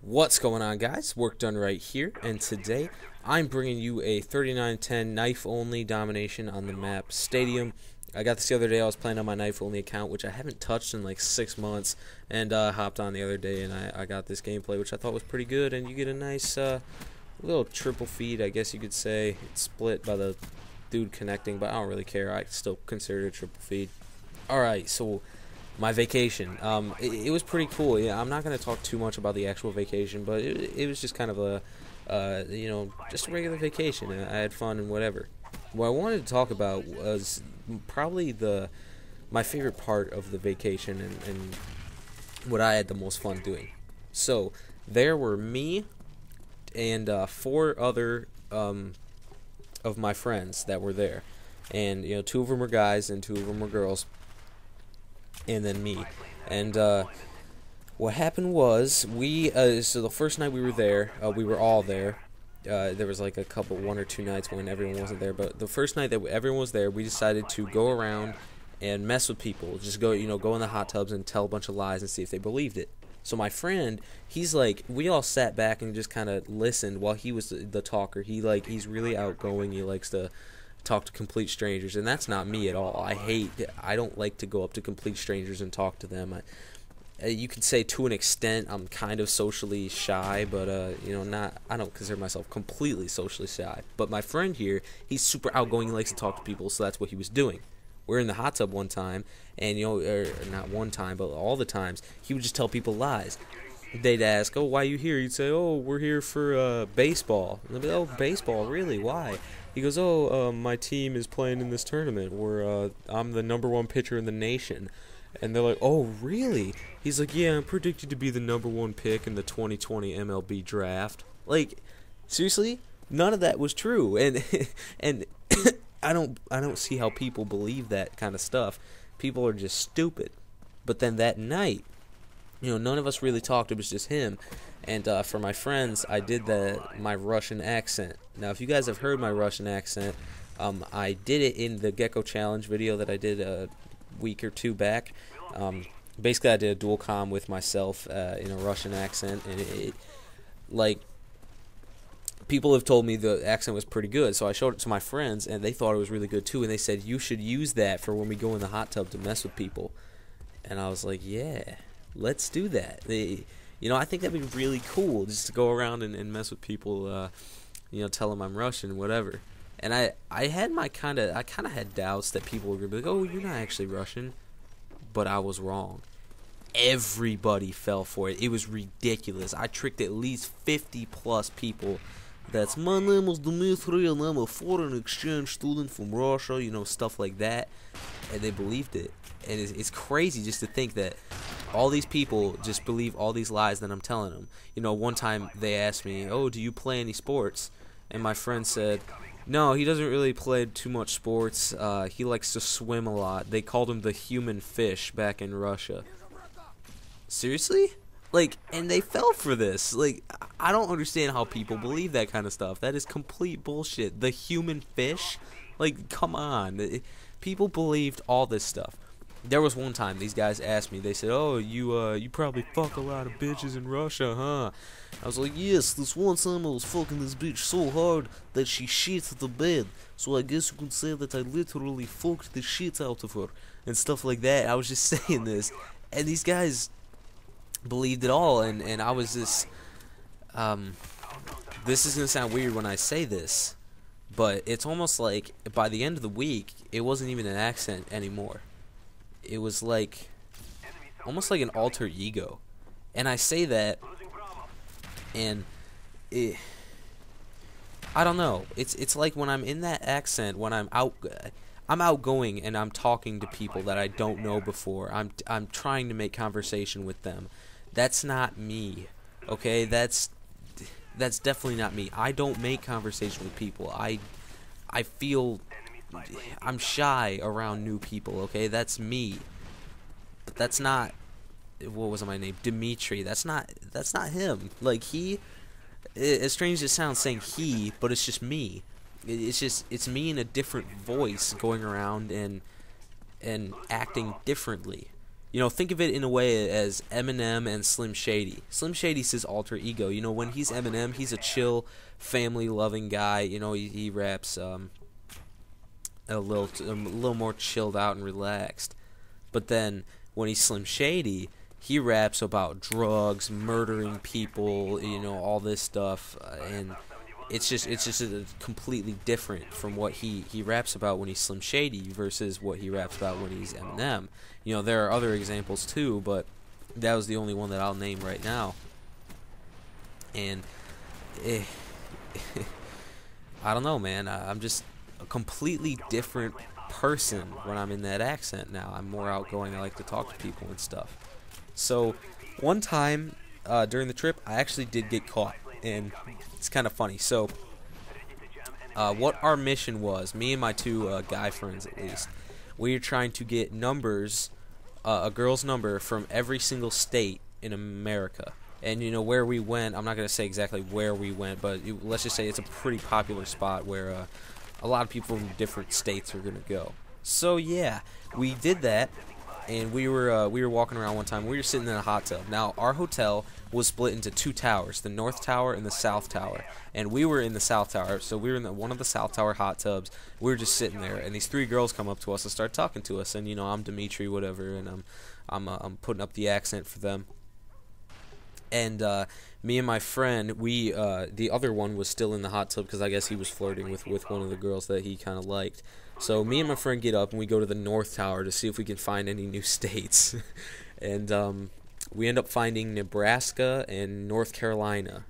What's going on, guys? Work done right here, and today I'm bringing you a 3910 knife-only domination on the map Stadium. I got this the other day. I was playing on my knife-only account, which I haven't touched in like 6 months, and hopped on the other day, and I got this gameplay, which I thought was pretty good, and you get a nice little triple feed, I guess you could say. It's split by the dude connecting, but I don't really care. I still consider it a triple feed. Alright, so my vacation. It was pretty cool. Yeah, I'm not going to talk too much about the actual vacation, but it was just kind of a, just a regular vacation. I had fun and whatever. What I wanted to talk about was probably my favorite part of the vacation and what I had the most fun doing. So there were me and 4 other of my friends that were there, and 2 of them were guys and 2 of them were girls, and then me. And what happened was so the first night we were there, we were all there. There was like 1 or 2 nights when everyone wasn't there, but the first night that everyone was there, we decided to go around and mess with people. Just go in the hot tubs and tell a bunch of lies and see if they believed it. So my friend, he's like, we all sat back and just kind of listened while he was the talker. He's really outgoing. He likes to talk to complete strangers, and that's not me at all. I don't like to go up to complete strangers and talk to them. You could say to an extent I'm kind of socially shy, but I don't consider myself completely socially shy. But my friend here, he's super outgoing. He likes to talk to people, so that's what he was doing. We're in the hot tub one time, and or not one time, but all the times, he would just tell people lies. They'd ask, "Oh, why are you here?" He'd say, "Oh, we're here for baseball." And they'd be, "Oh, baseball, really? Why?" He goes, "Oh, my team is playing in this tournament where I'm the #1 pitcher in the nation." And they're like, "Oh, really?" He's like, "Yeah, I'm predicted to be the #1 pick in the 2020 MLB draft." Like, seriously, none of that was true, and and I don't see how people believe that kind of stuff. People are just stupid. But then that night, none of us really talked. It was just him. And for my friends, I did my Russian accent. Now, if you guys have heard my Russian accent, I did it in the Gecko Challenge video that I did a week or 2 back. Basically, I did a dual comm with myself in a Russian accent, and people have told me the accent was pretty good, so I showed it to my friends, and they thought it was really good too, and they said, "You should use that for when we go in the hot tub to mess with people." And I was like, yeah, let's do that. I think that'd be really cool, just to go around and mess with people, tell them I'm Russian, whatever. And I kind of had doubts that people were going to be like, "Oh, you're not actually Russian." But I was wrong. Everybody fell for it. It was ridiculous. I tricked at least 50 plus people. That's, "My name is Dmitry and I'm a foreign exchange student from Russia," stuff like that. And they believed it. And it's crazy just to think that all these people just believe all these lies that I'm telling them. One time they asked me, "Oh, do you play any sports?" And my friend said, "No, he doesn't really play too much sports. He likes to swim a lot." They called him the human fish back in Russia. Seriously? And they fell for this. I don't understand how people believe that kind of stuff. That is complete bullshit. The human fish? Come on. People believed all this stuff. There was one time these guys asked me, they said, "Oh, you probably fuck a lot of bitches in Russia, huh?" I was like, "Yes, this one time I was fucking this bitch so hard that she shit the bed. So I guess you could say that I literally fucked the shit out of her." And stuff like that. I was just saying this. And these guys believed it all, and I was just, this is going to sound weird when I say this, but it's almost like by the end of the week, it wasn't even an accent anymore. It was almost like an alter ego. And I say that, and I don't know. It's like when I'm in that accent, when I'm outgoing and I'm talking to people that I don't know before. I'm trying to make conversation with them. That's not me. Okay? That's definitely not me. I don't make conversation with people. I feel I'm shy around new people, okay? That's me. But that's not, what was my name? Dimitri. That's not him. As strange as it sounds saying he, but it's just me. It's me in a different voice going around and acting differently. You know, think of it in a way as Eminem and Slim Shady. Slim Shady's his alter ego. You know, when he's Eminem, he's a chill, family-loving guy. You know, he raps a little more chilled out and relaxed. But then when he's Slim Shady, he raps about drugs, murdering people, you know, all this stuff, and it's just completely different from what he raps about when he's Slim Shady versus what he raps about when he's Eminem. You know, there are other examples too, but that was the only one that I'll name right now. And I don't know, man. I'm just a completely different person when I'm in that accent now. I'm more outgoing. I like to talk to people and stuff. So one time during the trip, I actually did get caught, and it's kind of funny. So what our mission was, me and my two guy friends at least, we were trying to get numbers, a girl's number from every single state in America. And, you know, where we went, I'm not going to say exactly where we went, but let's just say it's a pretty popular spot where a lot of people from different states are going to go. So, yeah, we did that, and we were walking around one time. We were sitting in a hot tub. Now, our hotel was split into two towers, the North Tower and the South Tower. And we were in the South Tower, so we were in one of the South Tower hot tubs. We were just sitting there, and these three girls come up to us and start talking to us. And, you know, I'm Dimitri, whatever, and I'm putting up the accent for them. And me and my friend, the other one was still in the hot tub because I guess he was flirting with one of the girls that he kind of liked. So me and my friend get up and we go to the North Tower to see if we can find any new states. And we end up finding Nebraska and North Carolina.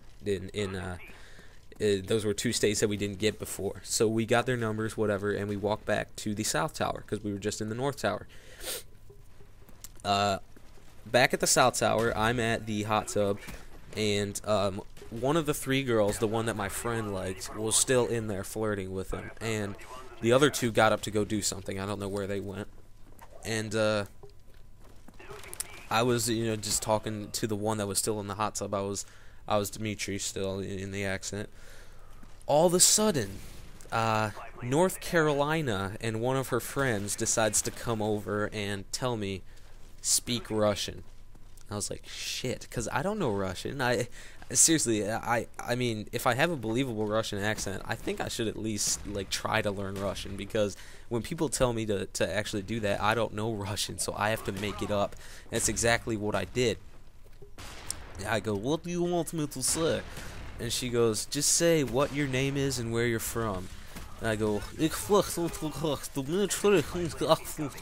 Those were two states that we didn't get before. So we got their numbers, whatever, and we walked back to the South Tower because we were just in the North Tower. Back at the South Tower, I'm at the hot tub, and one of the three girls, the one that my friend liked, was still in there flirting with him, and the other two got up to go do something. I don't know where they went, and I was, you know, just talking to the one that was still in the hot tub. I was Dimitri, still in the accent. All of a sudden, North Carolina and one of her friends decides to come over and tell me, speak Russian. I was like, shit, because I don't know Russian. Seriously, I mean, if I have a believable Russian accent, I think I should at least, like, try to learn Russian, because when people tell me to actually do that, I don't know Russian, so I have to make it up. And that's exactly what I did. I go, what do you want me to say? And she goes, just say what your name is and where you're from. And I go,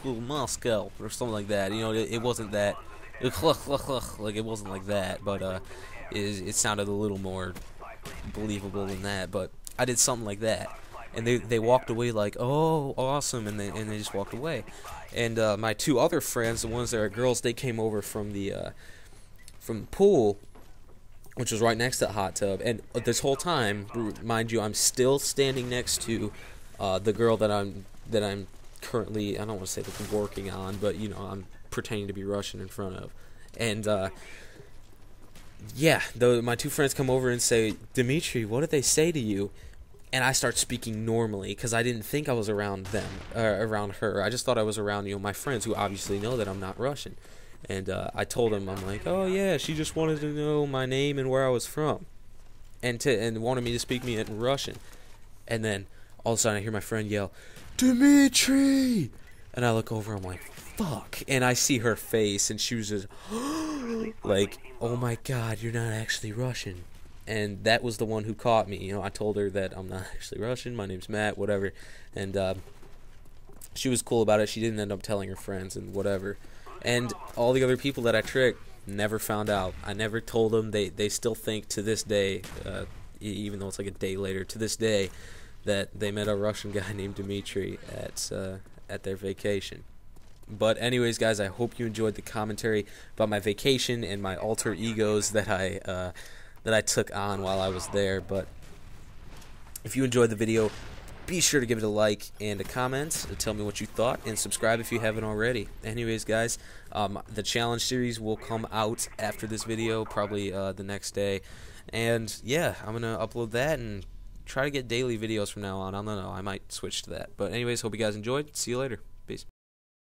Moscow, or something like that. You know, it wasn't that, like, it wasn't like that, but it sounded a little more believable than that. But I did something like that, and they walked away like, oh, awesome, and they just walked away. And my two other friends, the ones that are girls, they came over from the pool, which was right next to the hot tub, and this whole time, mind you, I'm still standing next to the girl that I'm currently, I don't want to say that I'm working on, but, you know, I'm pretending to be Russian in front of. And yeah, my two friends come over and say, Dimitri, what did they say to you? And I start speaking normally because I didn't think I was around them, around her. I just thought I was around, you know, my friends who obviously know that I'm not Russian. And I told him, I'm like, oh yeah, she just wanted to know my name and where I was from, and wanted me to speak me in Russian. And then all of a sudden I hear my friend yell, Dimitri! And I look over, I'm like, fuck. And I see her face, and she was just like, oh my god, you're not actually Russian. And that was the one who caught me. You know, I told her that I'm not actually Russian, my name's Matt, whatever. And she was cool about it. She didn't end up telling her friends and whatever. And all the other people that I tricked never found out. I never told them. They still think to this day, even though it's like a day later, to this day, that they met a Russian guy named Dimitri at their vacation. But anyways, guys, I hope you enjoyed the commentary about my vacation and my alter egos that I took on while I was there. But if you enjoyed the video, be sure to give it a like and a comment. Tell me what you thought, and subscribe if you haven't already. Anyways, guys, the challenge series will come out after this video, probably the next day. And yeah, I'm going to upload that and try to get daily videos from now on. I don't know, I might switch to that. But anyways, hope you guys enjoyed. See you later. Peace.